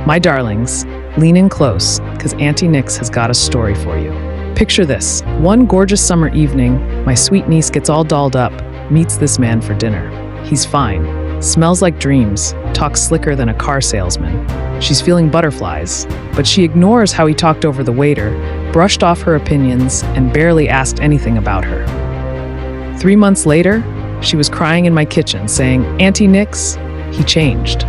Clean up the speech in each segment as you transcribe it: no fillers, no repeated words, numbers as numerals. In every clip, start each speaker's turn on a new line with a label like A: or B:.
A: My darlings, lean in close, because Aunty Niks has got a story for you. Picture this. One gorgeous summer evening, my sweet niece gets all dolled up, meets this man for dinner. He's fine, smells like dreams, talks slicker than a car salesman. She's feeling butterflies, but she ignores how he talked over the waiter, brushed off her opinions, and barely asked anything about her. 3 months later, she was crying in my kitchen, saying, "Aunty Niks, he changed."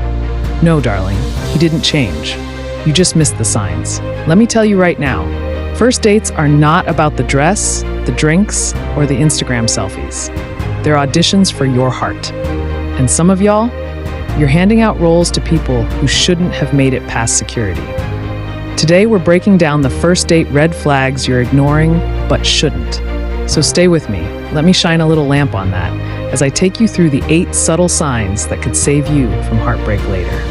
A: No, darling, he didn't change. You just missed the signs. Let me tell you right now, first dates are not about the dress, the drinks, or the Instagram selfies. They're auditions for your heart. And some of y'all, you're handing out roles to people who shouldn't have made it past security. Today, we're breaking down the first date red flags you're ignoring but shouldn't. So stay with me. Let me shine a little lamp on that as I take you through the 8 subtle signs that could save you from heartbreak later.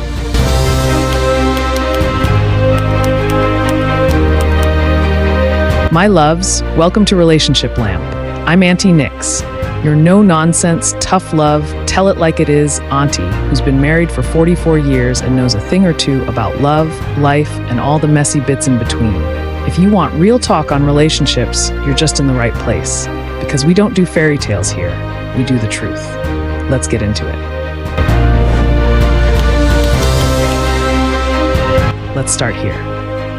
A: My loves, welcome to Relationship Lamp. I'm Aunty Niks, your no-nonsense, tough love, tell it like it is auntie who's been married for 44 years and knows a thing or two about love, life, and all the messy bits in between. If you want real talk on relationships, you're just in the right place, because we don't do fairy tales here, we do the truth. Let's get into it. Let's start here.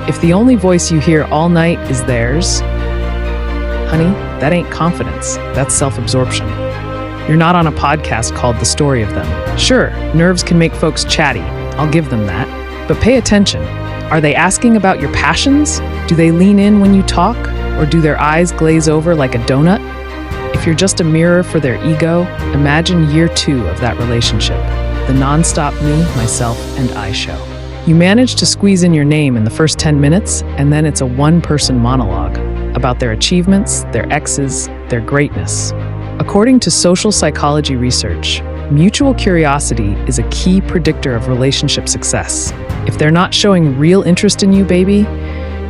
A: If the only voice you hear all night is theirs, honey, that ain't confidence, that's self-absorption. You're not on a podcast called The Story of Them. Sure, nerves can make folks chatty, I'll give them that, but pay attention. Are they asking about your passions? Do they lean in when you talk? Or do their eyes glaze over like a donut? If you're just a mirror for their ego, imagine year 2 of that relationship, the nonstop me, myself, and I show. You manage to squeeze in your name in the first 10 minutes, and then it's a one-person monologue about their achievements, their exes, their greatness. According to social psychology research, mutual curiosity is a key predictor of relationship success. If they're not showing real interest in you, baby,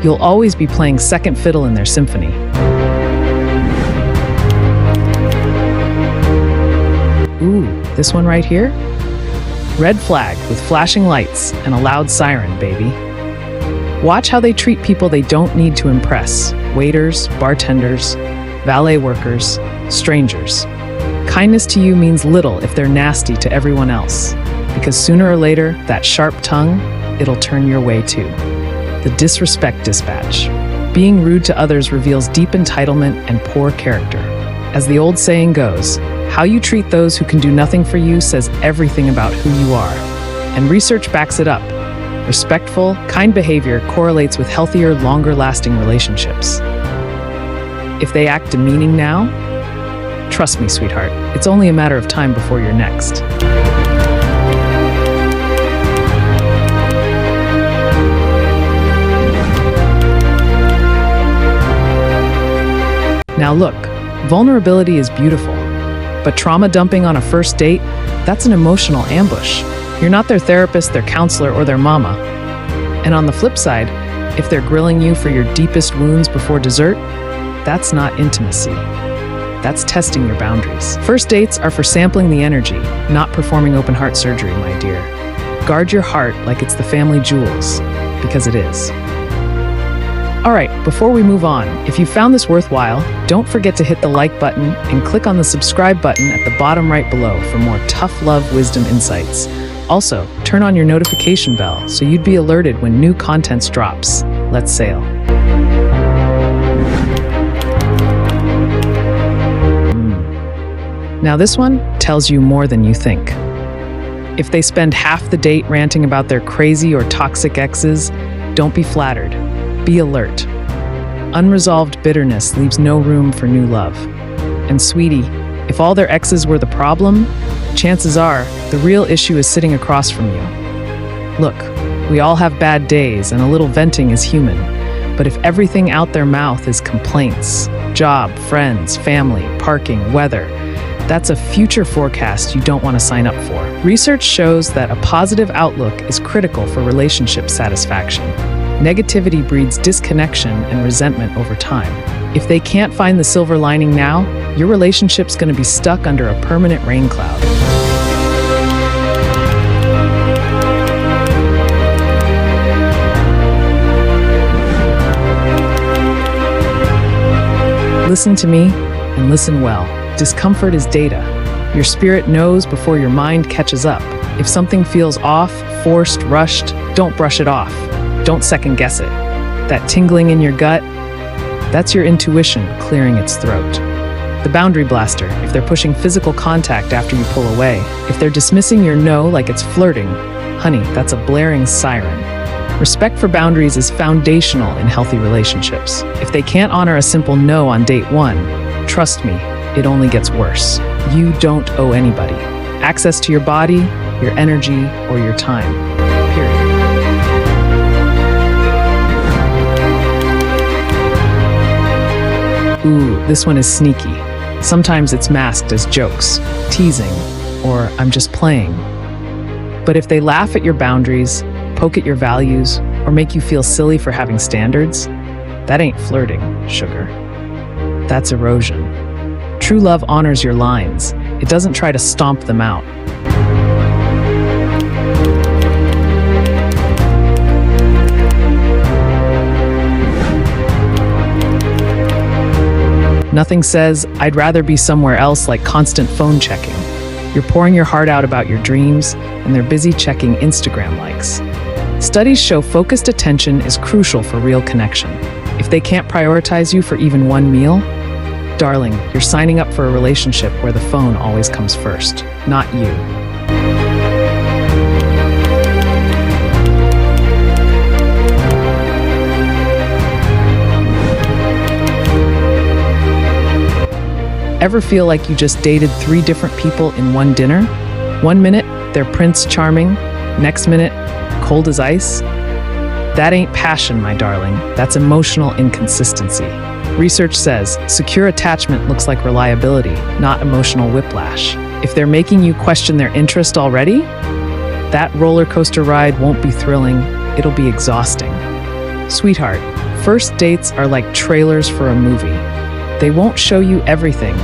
A: you'll always be playing second fiddle in their symphony. Ooh, this one right here? Red flag with flashing lights and a loud siren, baby. Watch how they treat people they don't need to impress. Waiters, bartenders, valet workers, strangers. Kindness to you means little if they're nasty to everyone else, because sooner or later, that sharp tongue, it'll turn your way too. The disrespect dispatch. Being rude to others reveals deep entitlement and poor character. As the old saying goes, how you treat those who can do nothing for you says everything about who you are. And research backs it up. Respectful, kind behavior correlates with healthier, longer-lasting relationships. If they act demeaning now, trust me, sweetheart, it's only a matter of time before you're next. Now look, vulnerability is beautiful, but trauma dumping on a first date, that's an emotional ambush. You're not their therapist, their counselor, or their mama. And on the flip side, if they're grilling you for your deepest wounds before dessert, that's not intimacy. That's testing your boundaries. First dates are for sampling the energy, not performing open heart surgery, my dear. Guard your heart like it's the family jewels, because it is. All right, before we move on, if you found this worthwhile, don't forget to hit the like button and click on the subscribe button at the bottom right below for more tough love wisdom insights. Also, turn on your notification bell so you'd be alerted when new content drops. Let's sail. Now this one tells you more than you think. If they spend half the date ranting about their crazy or toxic exes, don't be flattered. Be alert. Unresolved bitterness leaves no room for new love. And sweetie, if all their exes were the problem, chances are the real issue is sitting across from you. Look, we all have bad days and a little venting is human, but if everything out their mouth is complaints, job, friends, family, parking, weather, that's a future forecast you don't want to sign up for. Research shows that a positive outlook is critical for relationship satisfaction. Negativity breeds disconnection and resentment over time. If they can't find the silver lining now, your relationship's going to be stuck under a permanent rain cloud. Listen to me and listen well. Discomfort is data. Your spirit knows before your mind catches up. If something feels off, forced, rushed, don't brush it off. Don't second guess it. That tingling in your gut, that's your intuition clearing its throat. The boundary blaster, if they're pushing physical contact after you pull away. If they're dismissing your no like it's flirting, honey, that's a blaring siren. Respect for boundaries is foundational in healthy relationships. If they can't honor a simple no on date one, trust me, it only gets worse. You don't owe anybody access to your body, your energy, or your time. Period. Ooh, this one is sneaky. Sometimes it's masked as jokes, teasing, or I'm just playing. But if they laugh at your boundaries, poke at your values, or make you feel silly for having standards, that ain't flirting, sugar. That's erosion. True love honors your lines. It doesn't try to stomp them out. Nothing says, I'd rather be somewhere else, like constant phone checking. You're pouring your heart out about your dreams, and they're busy checking Instagram likes. Studies show focused attention is crucial for real connection. If they can't prioritize you for even one meal, darling, you're signing up for a relationship where the phone always comes first, not you. Ever feel like you just dated 3 different people in one dinner? 1 minute, they're Prince Charming. Next minute, cold as ice? That ain't passion, my darling. That's emotional inconsistency. Research says secure attachment looks like reliability, not emotional whiplash. If they're making you question their interest already, that roller coaster ride won't be thrilling, it'll be exhausting. Sweetheart, first dates are like trailers for a movie. They won't show you everything,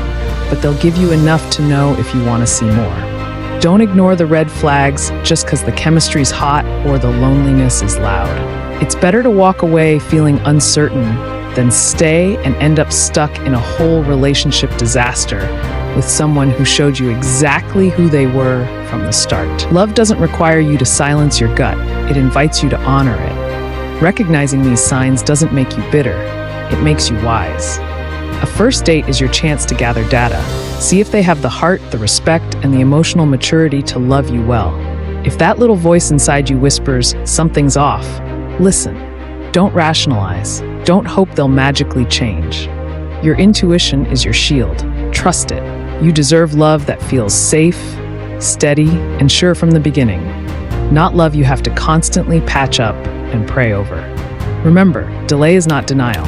A: but they'll give you enough to know if you want to see more. Don't ignore the red flags just because the chemistry's hot or the loneliness is loud. It's better to walk away feeling uncertain than stay and end up stuck in a whole relationship disaster with someone who showed you exactly who they were from the start. Love doesn't require you to silence your gut. It invites you to honor it. Recognizing these signs doesn't make you bitter. It makes you wise. A first date is your chance to gather data. See if they have the heart, the respect, and the emotional maturity to love you well. If that little voice inside you whispers, something's off, listen. Don't rationalize. Don't hope they'll magically change. Your intuition is your shield. Trust it. You deserve love that feels safe, steady, and sure from the beginning. Not love you have to constantly patch up and pray over. Remember, delay is not denial.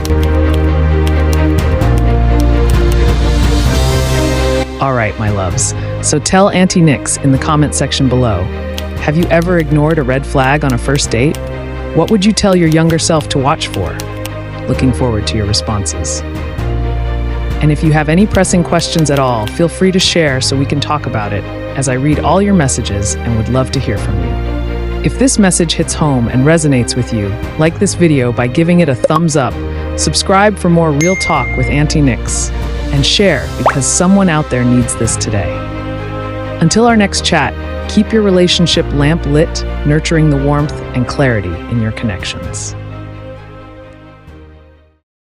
A: All right, my loves. So tell Aunty Niks in the comment section below. Have you ever ignored a red flag on a first date? What would you tell your younger self to watch for? Looking forward to your responses. And if you have any pressing questions at all, feel free to share so we can talk about it, as I read all your messages and would love to hear from you. If this message hits home and resonates with you, like this video by giving it a thumbs up, subscribe for more real talk with Aunty Niks, and share because someone out there needs this today. Until our next chat, keep your relationship lamp lit, nurturing the warmth and clarity in your connections.